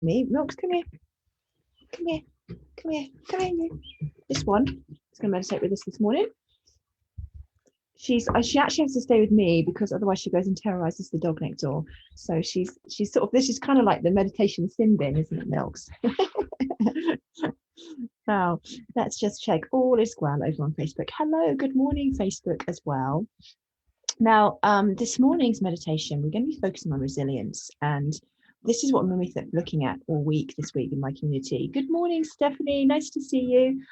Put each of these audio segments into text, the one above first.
me. Milks, come here. Come here. Come here. Come here. You. This one is going to meditate with us this morning. She actually has to stay with me because otherwise she goes and terrorizes the dog next door. So she's sort of, this is kind of like the meditation sin bin, isn't it, Milks? Now, let's just check all is well over on Facebook. Hello, good morning, Facebook as well. Now, this morning's meditation, we're going to be focusing on resilience, and this is what I'm going to be looking at all week this week in my community. Good morning, Stephanie. Nice to see you.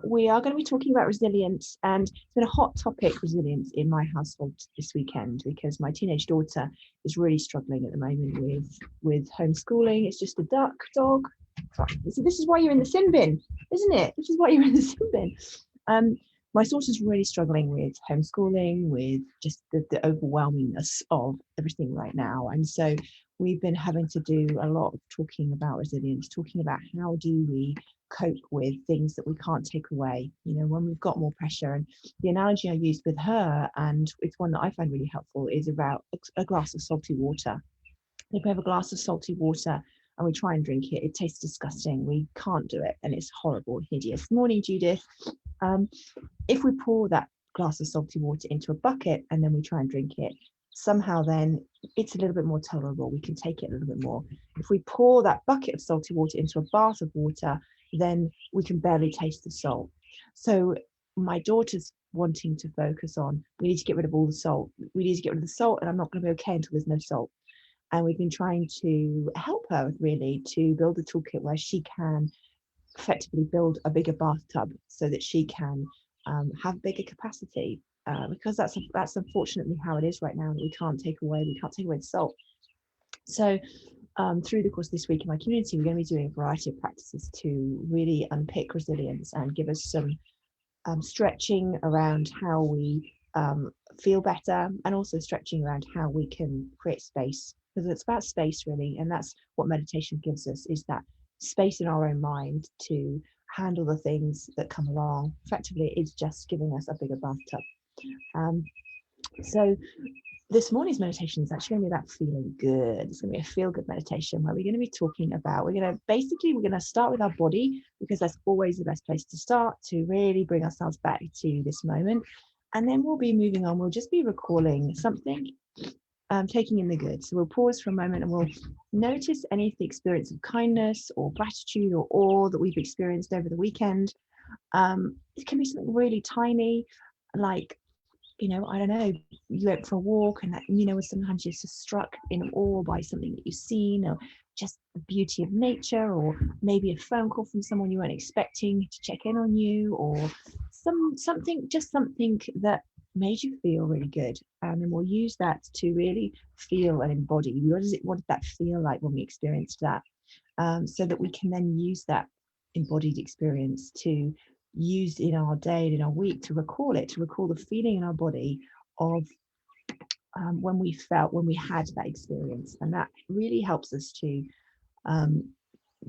We are going to be talking about resilience, and it's been a hot topic, resilience, in my household this weekend because my teenage daughter is really struggling at the moment with homeschooling. It's just a duck dog. This is why you're in the sin bin, isn't it? This is why you're in the sin bin. My daughter's really struggling with homeschooling, with just the overwhelmingness of everything right now. And so we've been having to do a lot of talking about resilience, talking about how do we cope with things that we can't take away, when we've got more pressure. And the analogy I used with her, and it's one that I find really helpful, is about a glass of salty water. If we have a glass of salty water and we try and drink it, it tastes disgusting. We can't do it, and it's horrible, hideous. Morning, Judith. If we pour that glass of salty water into a bucket and then we try and drink it, somehow then it's a little bit more tolerable. We can take it a little bit more. If we pour that bucket of salty water into a bath of water, then we can barely taste the salt. So my daughter's wanting to focus on, we need to get rid of all the salt. We need to get rid of the salt, and I'm not going to be okay until there's no salt. And we've been trying to help her really to build a toolkit where she can effectively build a bigger bathtub so that she can have bigger capacity, because that's unfortunately how it is right now. We can't take away the salt. So through the course of this week in my community, we're going to be doing a variety of practices to really unpick resilience and give us some stretching around how we feel better, and also stretching around how we can create space, because it's about space really, and that's what meditation gives us, is that space in our own mind to handle the things that come along. Effectively, it's just giving us a bigger bathtub. So this morning's meditation is actually going to be about feeling good. It's going to be a feel-good meditation where we're going to be talking about, we're going to start with our body, because that's always the best place to start, to really bring ourselves back to this moment. And then we'll be moving on. We'll just be recalling something, taking in the good. So we'll pause for a moment and we'll notice any of the experience of kindness or gratitude or awe that we've experienced over the weekend. It can be something really tiny, like, I don't know, you went for a walk and sometimes you're just struck in awe by something that you've seen, or just the beauty of nature, or maybe a phone call from someone you weren't expecting to check in on you, or something that made you feel really good. And then we'll use that to really feel and embody what did that feel like when we experienced that, so that we can then use that embodied experience to use in our day and in our week, to recall the feeling in our body of when we had that experience. And that really helps us to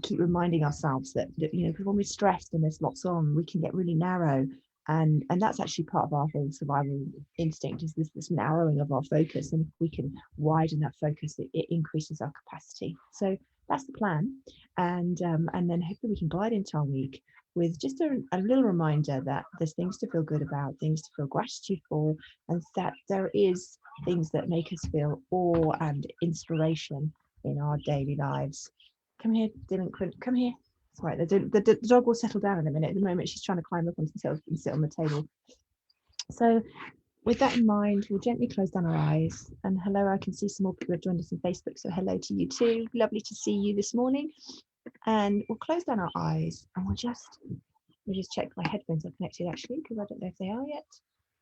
keep reminding ourselves that because when we're stressed and there's lots on, we can get really narrow, and that's actually part of our whole survival instinct, is this narrowing of our focus. And if we can widen that focus, it increases our capacity. So that's the plan. And then hopefully we can glide into our week with just a little reminder that there's things to feel good about, things to feel gratitude for, and that there is things that make us feel awe and inspiration in our daily lives. Come here, delinquent, come here. It's all right, the dog will settle down in a minute. At the moment, she's trying to climb up onto the shelf and sit on the table. So with that in mind, we'll gently close down our eyes. And hello, I can see some more people have joined us on Facebook, so hello to you too. Lovely to see you this morning. And we'll close down our eyes and we'll just check my headphones are connected, actually, because I don't know if they are yet.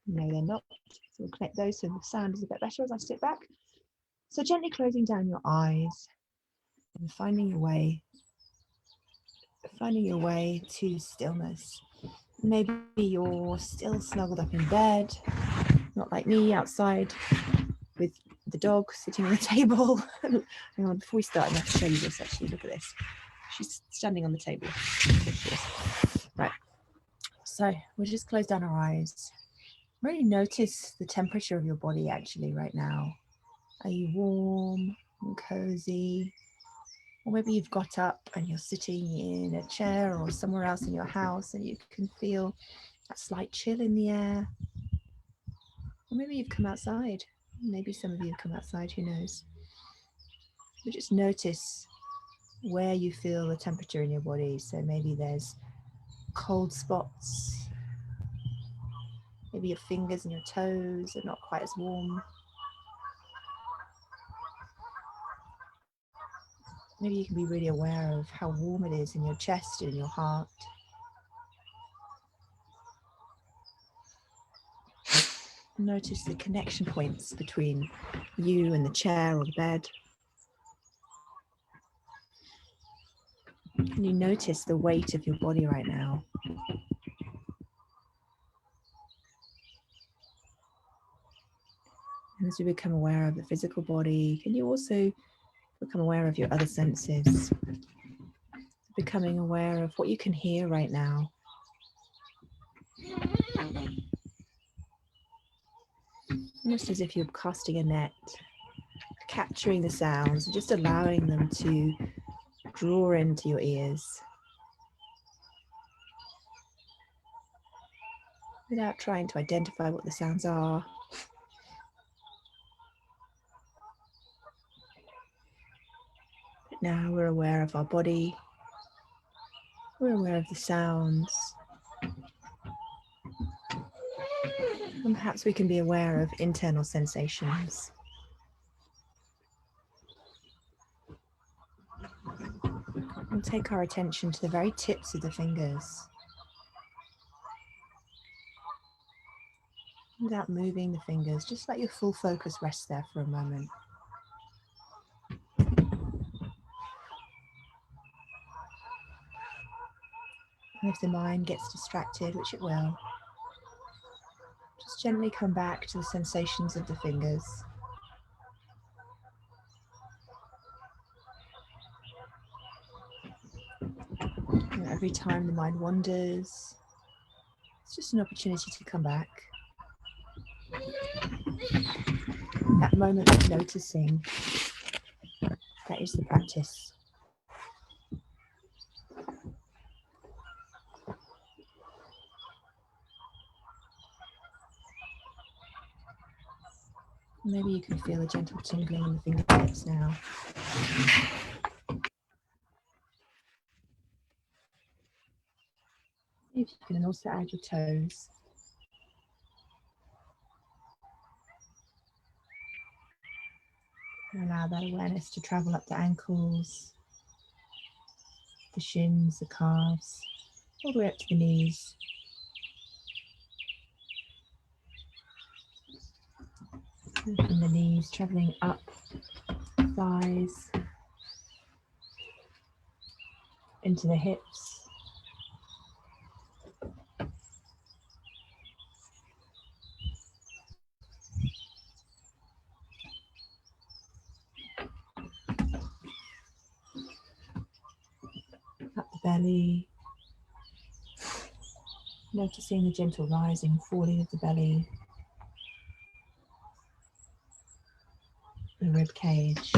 No, they're not. So we'll connect those so the sound is a bit better as I sit back. So gently closing down your eyes and finding your way to stillness. Maybe you're still snuggled up in bed, not like me outside with the dog sitting on the table. Hang on, before we start, I have to show you this actually. Look at this. She's standing on the table. Right. So we'll just close down our eyes. Really notice the temperature of your body actually right now. Are you warm and cozy? Or maybe you've got up and you're sitting in a chair or somewhere else in your house and you can feel that slight chill in the air. Or maybe you've come outside. Maybe some of you have come outside, who knows. But just notice where you feel the temperature in your body. So maybe there's cold spots. Maybe your fingers and your toes are not quite as warm. Maybe you can be really aware of how warm it is in your chest and in your heart. Notice the connection points between you and the chair or the bed. Can you notice the weight of your body right now? And as you become aware of the physical body, can you also become aware of your other senses? Becoming aware of what you can hear right now. Almost as if you're casting a net, capturing the sounds and just allowing them to draw into your ears without trying to identify what the sounds are. But now we're aware of our body, we're aware of the sounds, and perhaps we can be aware of internal sensations. We'll take our attention to the very tips of the fingers, without moving the fingers. Just let your full focus rest there for a moment. And if the mind gets distracted, which it will, just gently come back to the sensations of the fingers. And every time the mind wanders, it's just an opportunity to come back. That moment of noticing, that is the practice. Maybe you can feel a gentle tingling in the fingertips now. If you can also add your toes. And allow that awareness to travel up the ankles, the shins, the calves, all the way up to the knees. And from the knees, traveling up, thighs, into the hips. Up the belly, noticing the gentle rising and falling of the belly, the rib cage.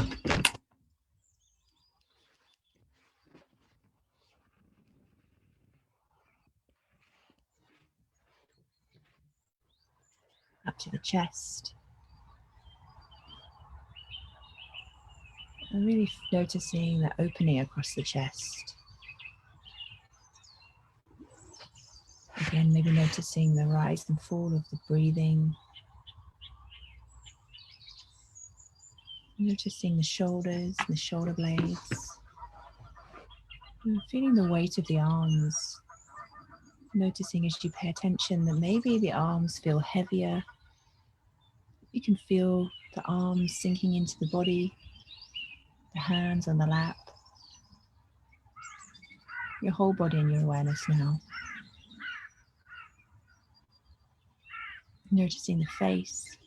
Up to the chest. And really noticing the opening across the chest. Again, maybe noticing the rise and fall of the breathing. Noticing the shoulders and the shoulder blades. And feeling the weight of the arms. Noticing as you pay attention that maybe the arms feel heavier. You can feel the arms sinking into the body, the hands on the lap. Your whole body in your awareness now. Noticing the face,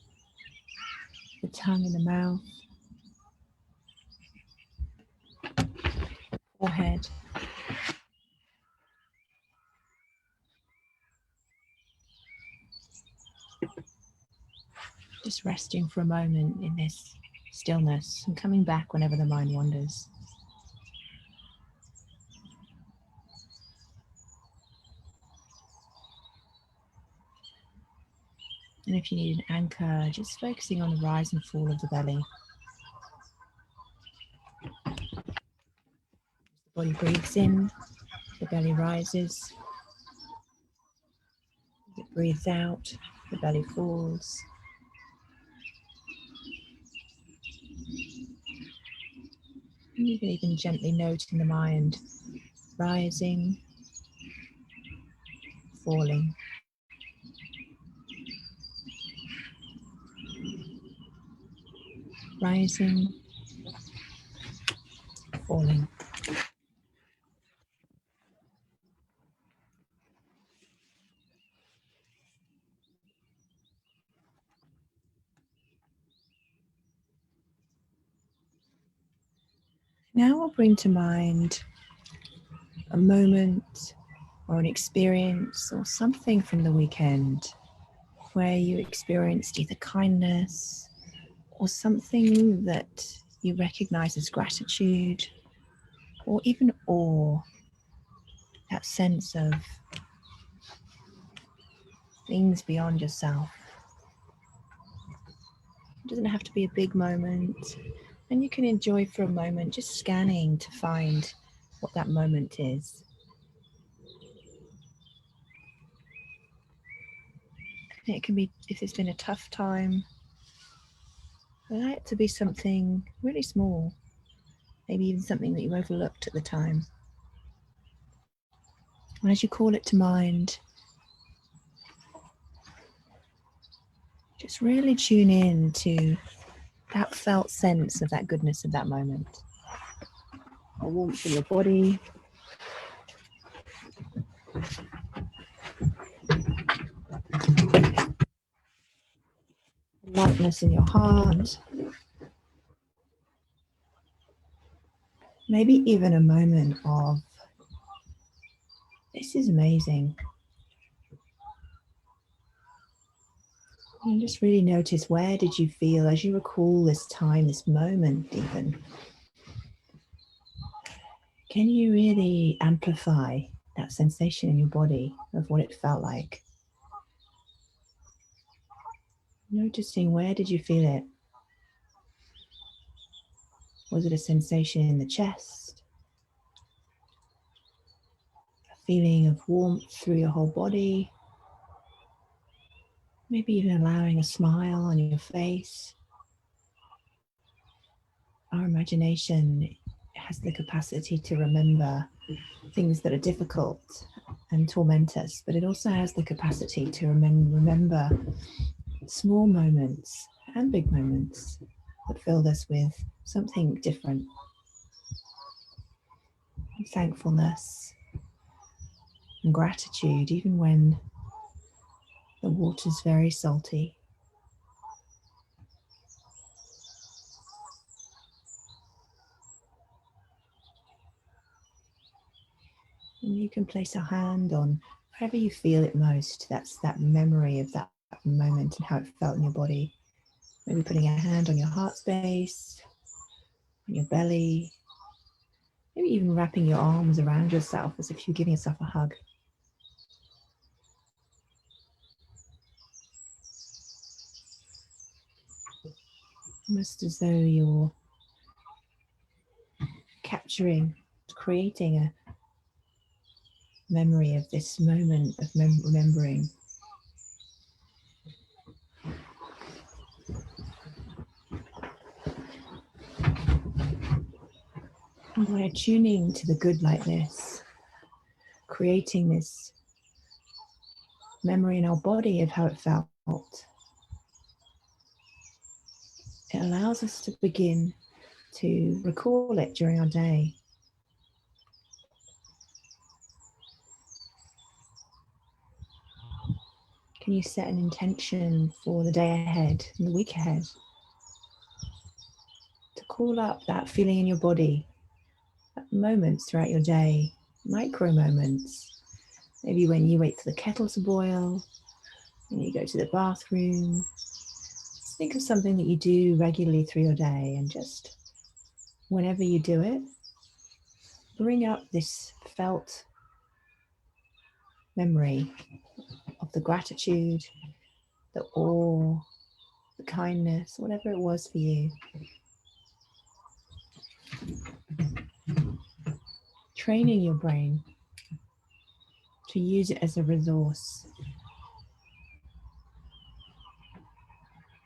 the tongue in the mouth, forehead. Just resting for a moment in this stillness and coming back whenever the mind wanders. And if you need an anchor, just focusing on the rise and fall of the belly. The body breathes in, the belly rises. As it breathes out, the belly falls. And you can even gently note in the mind, rising, falling. Rising, falling. Now I'll bring to mind a moment or an experience or something from the weekend where you experienced either kindness or something that you recognize as gratitude or even awe, that sense of things beyond yourself. It doesn't have to be a big moment, and you can enjoy for a moment just scanning to find what that moment is. And it can be, if it's been a tough time, allow it to be something really small, maybe even something that you overlooked at the time. And as you call it to mind, just really tune in to that felt sense of that goodness of that moment. A warmth in your body, lightness in your heart, maybe even a moment of, this is amazing. And just really notice, where did you feel as you recall this time, this moment even? Can you really amplify that sensation in your body of what it felt like? Noticing, where did you feel it? Was it a sensation in the chest? A feeling of warmth through your whole body? Maybe even allowing a smile on your face. Our imagination has the capacity to remember things that are difficult and torment us, but it also has the capacity to remember small moments and big moments that filled us with something different. And thankfulness and gratitude, even when the water's very salty. And you can place a hand on wherever you feel it most. That's that memory of that moment and how it felt in your body. Maybe putting a hand on your heart space, on your belly, maybe even wrapping your arms around yourself as if you're giving yourself a hug. Almost as though you're capturing, creating a memory of this moment of remembering. And by attuning to the good like this, creating this memory in our body of how it felt, it allows us to begin to recall it during our day. Can you set an intention for the day ahead and the week ahead to call up that feeling in your body, moments throughout your day, micro moments, maybe when you wait for the kettle to boil, when you go to the bathroom. Just think of something that you do regularly through your day, and just whenever you do it, bring up this felt memory of the gratitude the awe, the kindness, whatever it was for you. Training your brain to use it as a resource.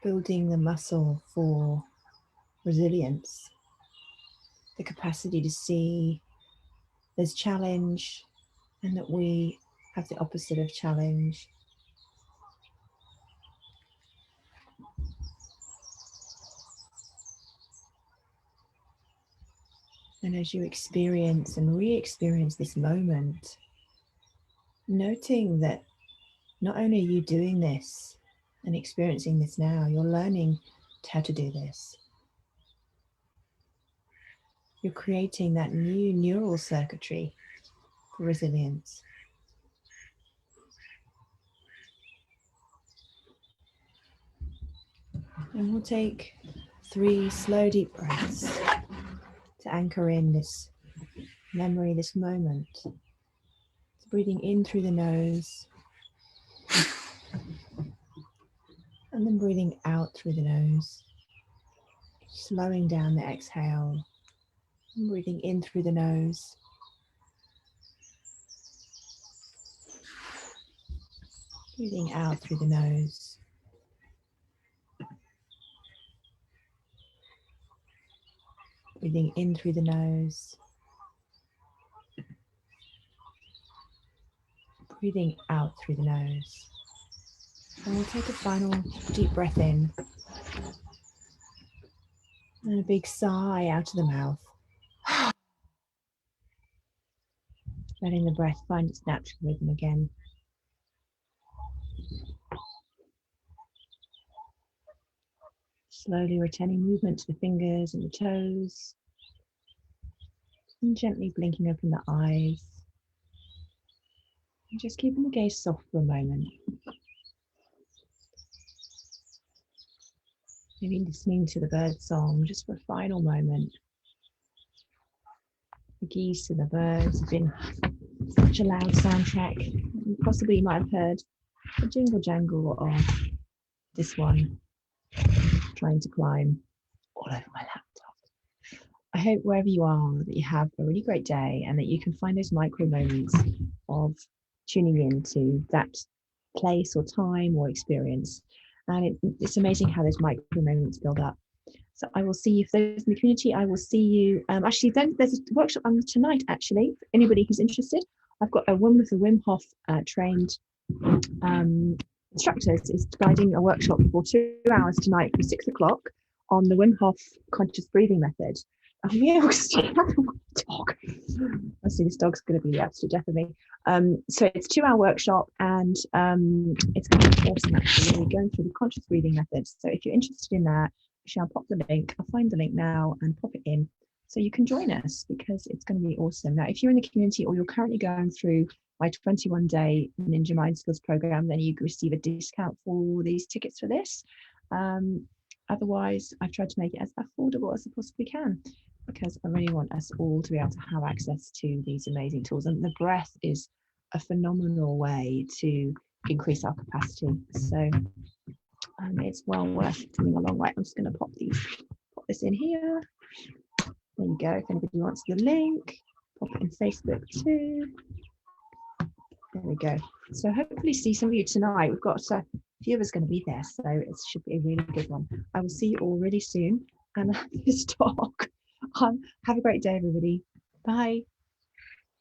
Building the muscle for resilience, the capacity to see there's challenge and that we have the opposite of challenge. And as you experience and re-experience this moment, noting that not only are you doing this and experiencing this now, you're learning how to do this. You're creating that new neural circuitry for resilience. And we'll take 3 slow, deep breaths to anchor in this memory, this moment. So breathing in through the nose and then breathing out through the nose, slowing down the exhale, and breathing in through the nose, breathing out through the nose. Breathing in through the nose, breathing out through the nose. And we'll take a final deep breath in and a big sigh out of the mouth. Letting the breath find its natural rhythm again. Slowly returning movement to the fingers and the toes. And gently blinking open the eyes. And just keeping the gaze soft for a moment. Maybe listening to the bird song just for a final moment. The geese and the birds have been such a loud soundtrack. You possibly might have heard the jingle jangle of this one trying to climb all over my laptop. I hope wherever you are that you have a really great day and that you can find those micro moments of tuning into that place or time or experience. And it's amazing how those micro moments build up. So I will see you, for those in the community, I will see you. Actually, then there's a workshop on tonight, actually, for anybody who's interested. I've got a woman with the Wim Hof trained instructors is guiding a workshop for 2 hours tonight from 6 o'clock on the Wim Hof conscious breathing method. Yeah, dog. I see this dog's going to be the absolute death of me. So it's a 2-hour workshop and it's going to be awesome actually. We're going through the conscious breathing method. So if you're interested in that, actually I'll pop the link. I'll find the link now and pop it in so you can join us because it's going to be awesome. Now, if you're in the community or you're currently going through my 21-day Ninja Mind Skills program, then you can receive a discount for these tickets for this. Otherwise, I've tried to make it as affordable as I possibly can because I really want us all to be able to have access to these amazing tools. And the breath is a phenomenal way to increase our capacity. So it's well worth coming along. Right, I'm just going to pop this in here. There you go. If anybody wants the link, pop it in Facebook too. There we go. So hopefully see some of you tonight. We've got a few of us going to be there, so it should be a really good one. I will see you all really soon. And this dog. Have a great day, everybody. Bye.